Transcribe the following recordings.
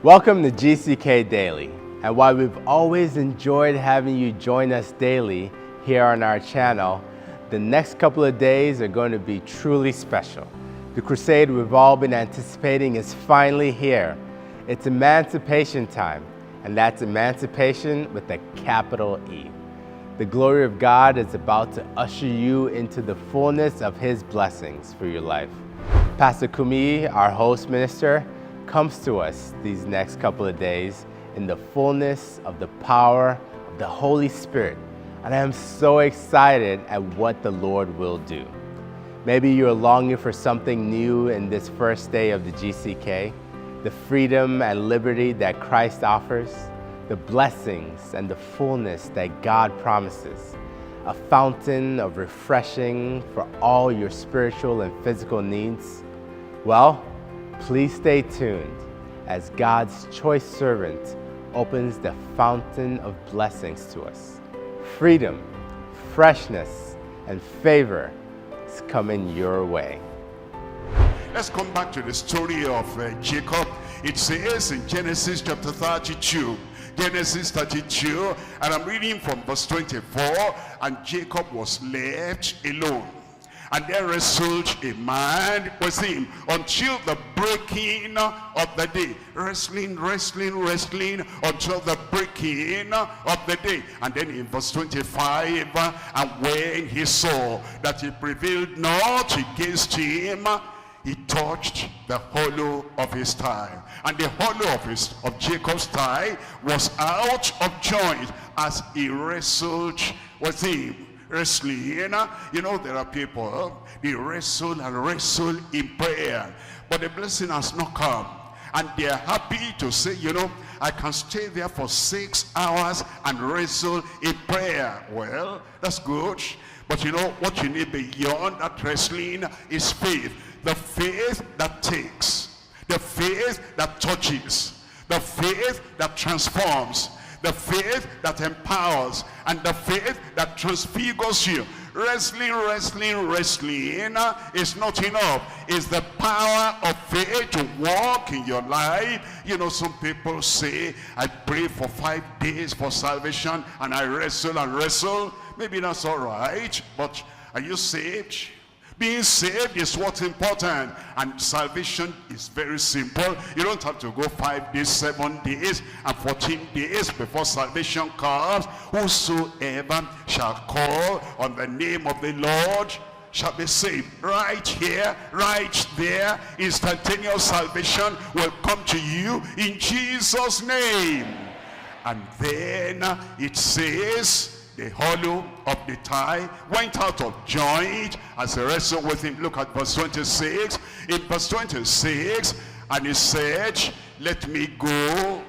Welcome to GCK Daily. And while we've always enjoyed having you join us daily here on our channel, the next couple of days are going to be truly special. The crusade we've all been anticipating is finally here. It's Emancipation time, and that's emancipation with a capital E. The glory of God is about to usher you into the fullness of His blessings for your life. Pastor Kumi, our host minister, comes to us these next couple of days in the fullness of the power of the Holy Spirit. And I am so excited at what the Lord will do. Maybe you're longing for something new in this first day of the GCK, the freedom and liberty that Christ offers, the blessings and the fullness that God promises, a fountain of refreshing for all your spiritual and physical needs. Well, please stay tuned as God's choice servant opens the fountain of blessings to us. Freedom, freshness, and favor is coming your way. Let's come back to the story of Jacob. It says in Genesis chapter 32, Genesis 32, and I'm reading from verse 24, and Jacob was left alone. And there wrestled a man with him until the breaking of the day. Wrestling until the breaking of the day. And then in verse 25, and when he saw that he prevailed not against him, he touched the hollow of his thigh. And the hollow of Jacob's thigh was out of joint as he wrestled with him. Wrestling, you know, there are people, they wrestle and wrestle in prayer, but the blessing has not come, and they are happy to say, you know, I can stay there for 6 hours and wrestle in prayer. Well, that's good, but you know what you need beyond that wrestling is faith. The faith that takes, the faith that touches, the faith that transforms, the faith that empowers, and the faith that transfigures you. Wrestling is not enough. It's the power of faith to walk in your life. You know, some people say, I pray for 5 days for salvation, and I wrestle and wrestle. Maybe that's all right, but are you saved? Being saved is what's important, and salvation is very simple. You don't have to go 5 days, 7 days, and 14 days before salvation comes. Whosoever shall call on the name of the Lord shall be saved. Right here, right there, instantaneous salvation will come to you in Jesus' name. And then it says, the hollow of the thigh went out of joint as he wrestled with him. Look at verse 26. In verse 26, and he said, let me go.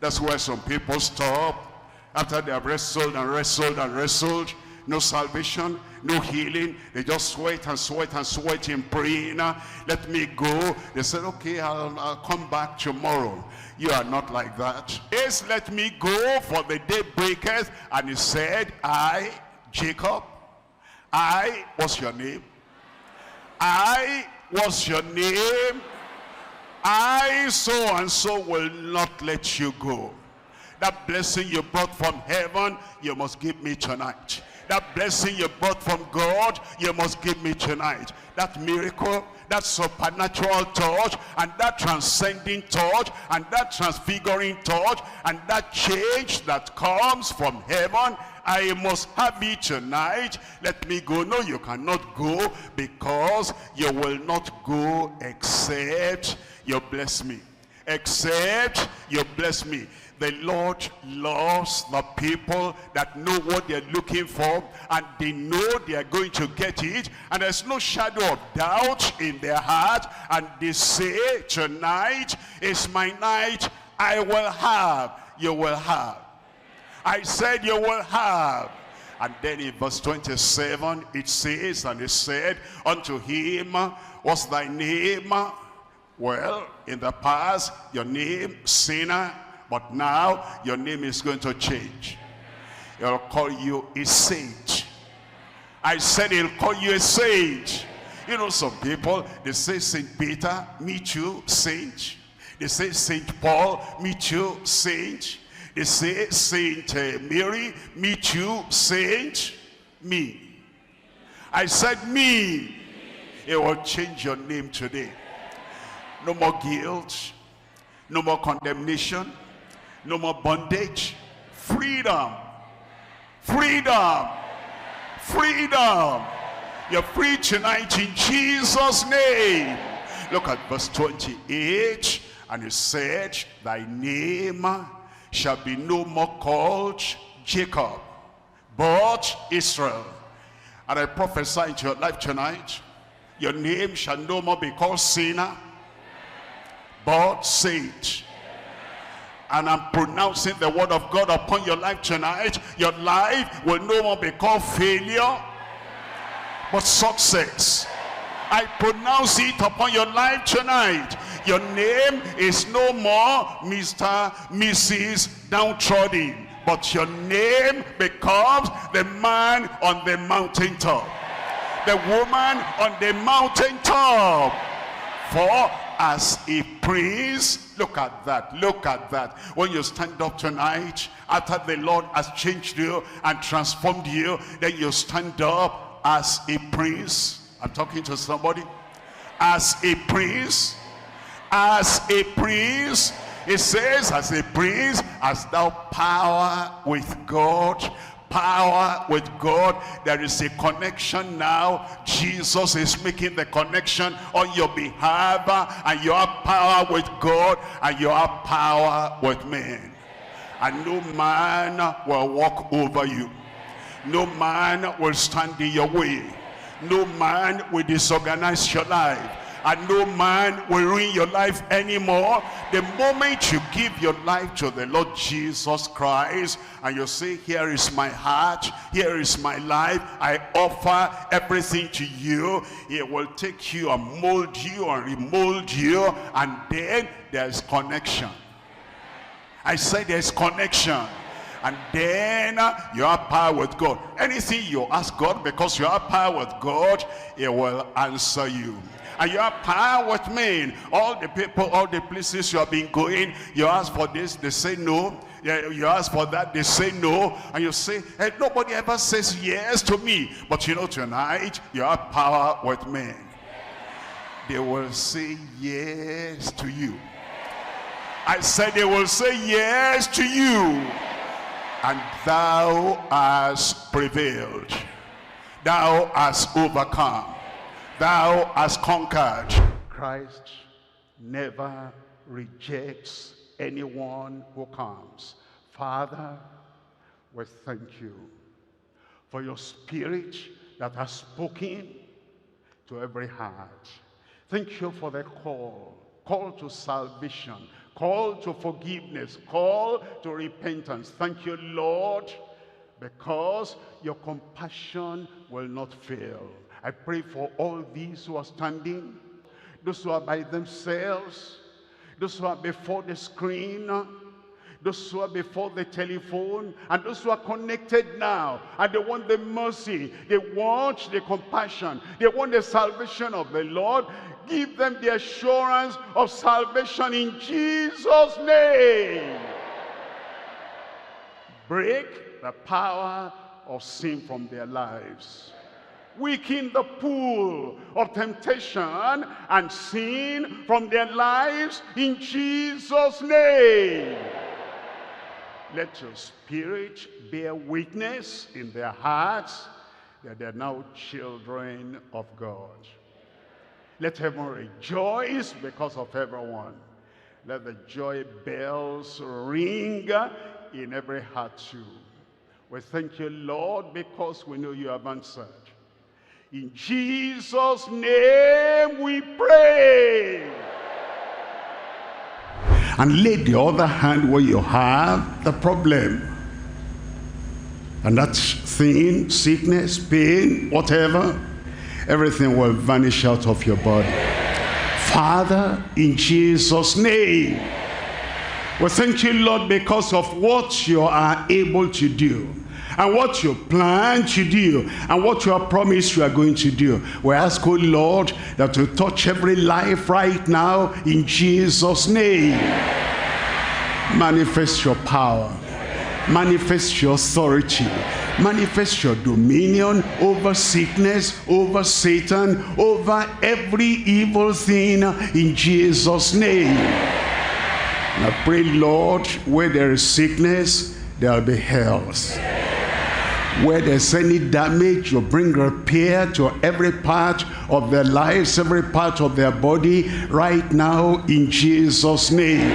That's where some people stop. After they have wrestled and wrestled and wrestled, no salvation, no healing. They just sweat and sweat and sweat in praying. Let me go. They said, okay, I'll come back tomorrow. You are not like that. Yes, let me go, for the day breaketh. And he said, I, Jacob, what's your name? What's your name? I, so and so, will not let you go. That blessing you brought from heaven, you must give me tonight. That blessing you brought from God, you must give me tonight. That miracle, that supernatural touch, and that transcending touch, and that transfiguring touch, and that change that comes from heaven, I must have it tonight. Let me go. No, you cannot go, because you will not go except you bless me. Except you bless me. The Lord loves the people that know what they're looking for, and they know they are going to get it, and there's no shadow of doubt in their heart, and they say, tonight is my night. I will have. You will have. I said you will have. And then in verse 27 it says, and he said unto him, what's thy name? Well, in the past your name sinner, but now your name is going to change. He'll call you a saint. I said he'll call you a saint. You know, some people, they say Saint Peter, me too, saint. They say Saint Paul, me too, saint. They say Saint Mary, me too, saint. Me. I said me. It will change your name today. No more guilt, no more condemnation, no more bondage. Freedom, freedom, freedom. You're free tonight in Jesus' name. Look at verse 28. And he said, thy name shall be no more called Jacob, but Israel. And I prophesy into your life tonight, your name shall no more be called sinner, but saint. And I'm pronouncing the word of God upon your life tonight. Your life will no more be called failure, but success. I pronounce it upon your life tonight. Your name is no more Mr., Mrs. Downtrodden, but your name becomes the man on the mountaintop, the woman on the mountaintop. For as a prince, look at that, look at that. When you stand up tonight, after the Lord has changed you and transformed you, then you stand up as a prince. I'm talking to somebody. As a prince, as a prince. It says, as a prince, hast thou power with God. Power with God. There is a connection now. Jesus is making the connection on your behalf, and you have power with God, and you have power with men. And no man will walk over you. No man will stand in your way. No man will disorganize your life. And no man will ruin your life anymore. The moment you give your life to the Lord Jesus Christ, and you say, here is my heart, here is my life, I offer everything to you, He will take you and mold you and remold you, and then there's connection. I say there's connection. And then you have power with God. Anything you ask God, because you have power with God, He will answer you. And you have power with men. All the people, all the places you have been going, you ask for this, they say no. You ask for that, they say no. And you say, hey, nobody ever says yes to me. But you know, tonight, you have power with men. They will say yes to you. I said they will say yes to you. And thou hast prevailed. Thou hast overcome. Thou hast conquered. Christ never rejects anyone who comes. Father, we thank you for your Spirit that has spoken to every heart. Thank you for the call to salvation, call to forgiveness, call to repentance. Thank you, Lord, because your compassion will not fail. I pray for all these who are standing, those who are by themselves, those who are before the screen, those who are before the telephone, and those who are connected now, and they want the mercy, they want the compassion, they want the salvation of the Lord. Give them the assurance of salvation in Jesus' name. Break the power of sin from their lives. Weaken the pull of temptation and sin from their lives in Jesus' name. Let your Spirit bear witness in their hearts that they are now children of God. Let heaven rejoice because of everyone. Let the joy bells ring in every heart too. We thank you, Lord, because we know you have answered. In Jesus' name we pray. And lay the other hand where you have the problem. And that thing, sickness, pain, whatever, everything will vanish out of your body. Father, in Jesus' name, we thank you, Lord, because of what you are able to do. and what you plan to do, and what you have promised you are going to do. We ask, oh Lord, that you touch every life right now in Jesus' name. Manifest your power, manifest your authority, manifest your dominion over sickness, over Satan, over every evil thing in Jesus' name. And I pray, Lord, where there is sickness, there will be health. Where there's any damage, you bring repair to every part of their lives, every part of their body right now in Jesus' name.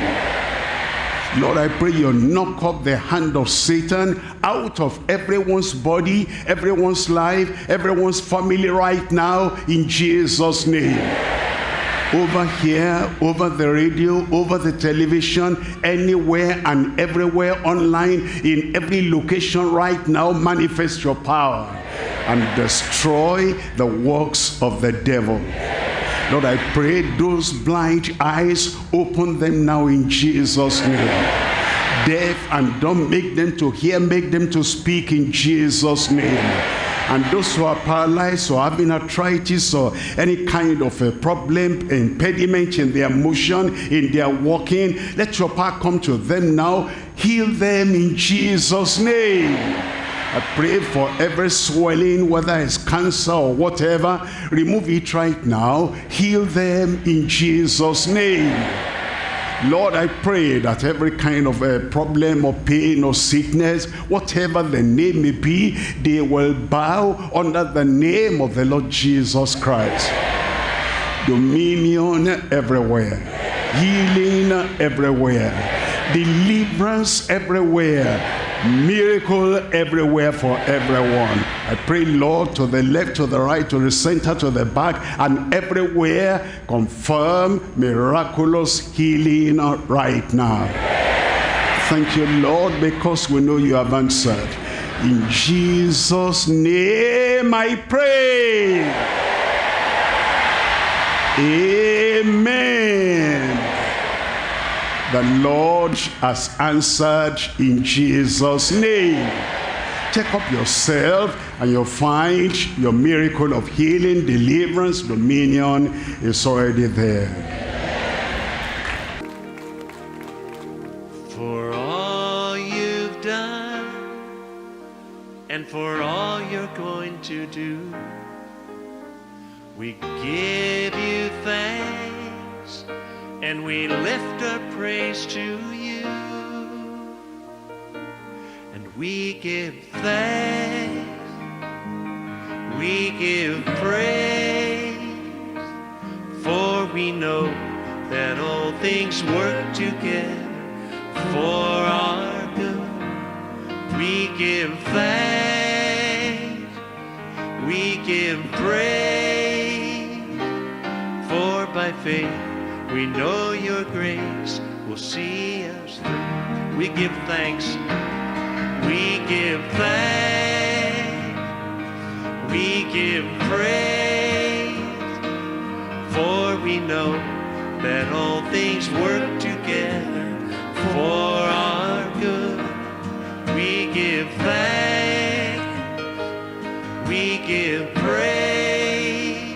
Lord, I pray you knock off the hand of Satan out of everyone's body, everyone's life, everyone's family right now in Jesus' name. Over here, over the radio, over the television, anywhere and everywhere online, in every location right now, manifest your power and destroy the works of the devil. Lord, I pray those blind eyes, open them now in Jesus' name. Deaf and dumb, make them to hear, make them to speak in Jesus' name. And those who are paralyzed or having arthritis or any kind of a problem, impediment in their motion, in their walking, let your power come to them now. Heal them in Jesus' name. I pray for every swelling, whether it's cancer or whatever, remove it right now. Heal them in Jesus' name. Lord, I pray that every kind of problem or pain or sickness, whatever the name may be, they will bow under the name of the Lord Jesus Christ. Dominion everywhere, healing everywhere, deliverance everywhere, miracle everywhere for everyone. I pray, Lord, to the left, to the right, to the center, to the back, and everywhere, confirm miraculous healing right now. Thank you, Lord, because we know you have answered. In Jesus' name I pray. Amen. The Lord has answered in Jesus' name. Check up yourself and you'll find your miracle of healing, deliverance, dominion is already there. For all you've done and for all you're going to do, we give you thanks and we lift our praise to you. And we give thanks, we give praise, for we know that all things work together for our good. We give thanks, we give praise, for by faith we know your grace will see us through. We give thanks, we give thanks, we give praise, for we know that all things work together for our good. We give thanks, we give praise,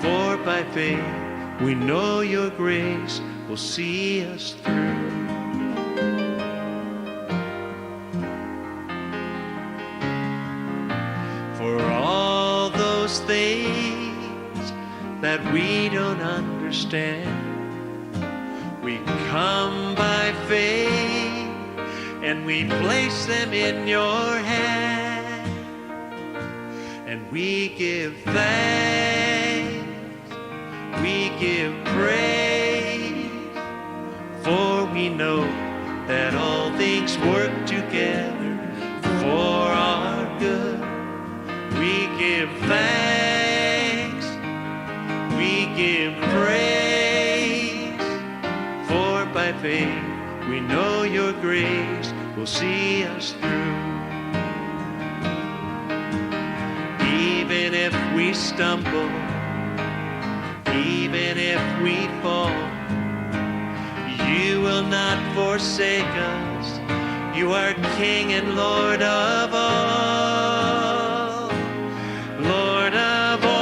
for by faith we know your grace will see us through. For all those things that we don't understand, we come by faith and we place them in your hand. And we give thanks, we give praise, for we know that all things work together for our good. We give thanks, we give praise, for by faith we know your grace will see us through. Even if we stumble, even if we fall, you will not forsake us, You are King and Lord of all. Lord of all.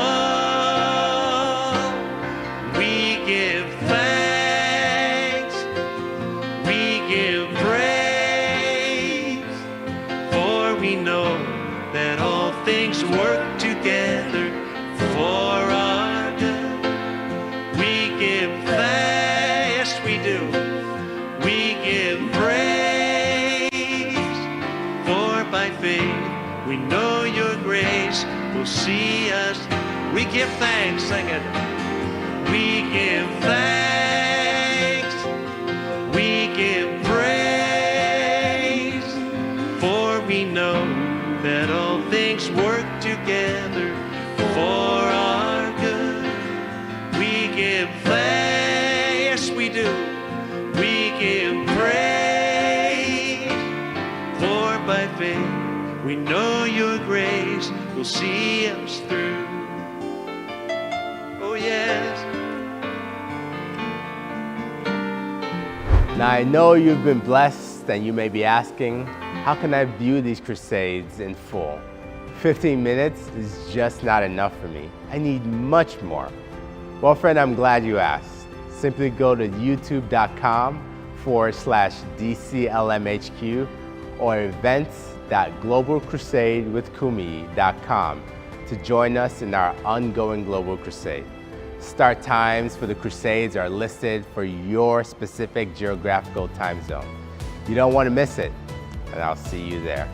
We give thanks. We give praise. For we know that all things work together for our good. We give thanks. Yes, we do. We give praise. For by faith we know your grace will see us. We give thanks. Sing it. We give thanks. We give praise. For we know that all things work together for our good. We give thanks. Yes, we do. We give praise. For by faith we know your grace will see us through. Oh, yes. Now I know you've been blessed and you may be asking, how can I view these crusades in full? 15 minutes is just not enough for me. I need much more. Well, friend, I'm glad you asked. Simply go to youtube.com/DCLMHQ or events.globalcrusadewithkumi.com to join us in our ongoing global crusade. Start times for the crusades are listed for your specific geographical time zone. You don't want to miss it, and I'll see you there.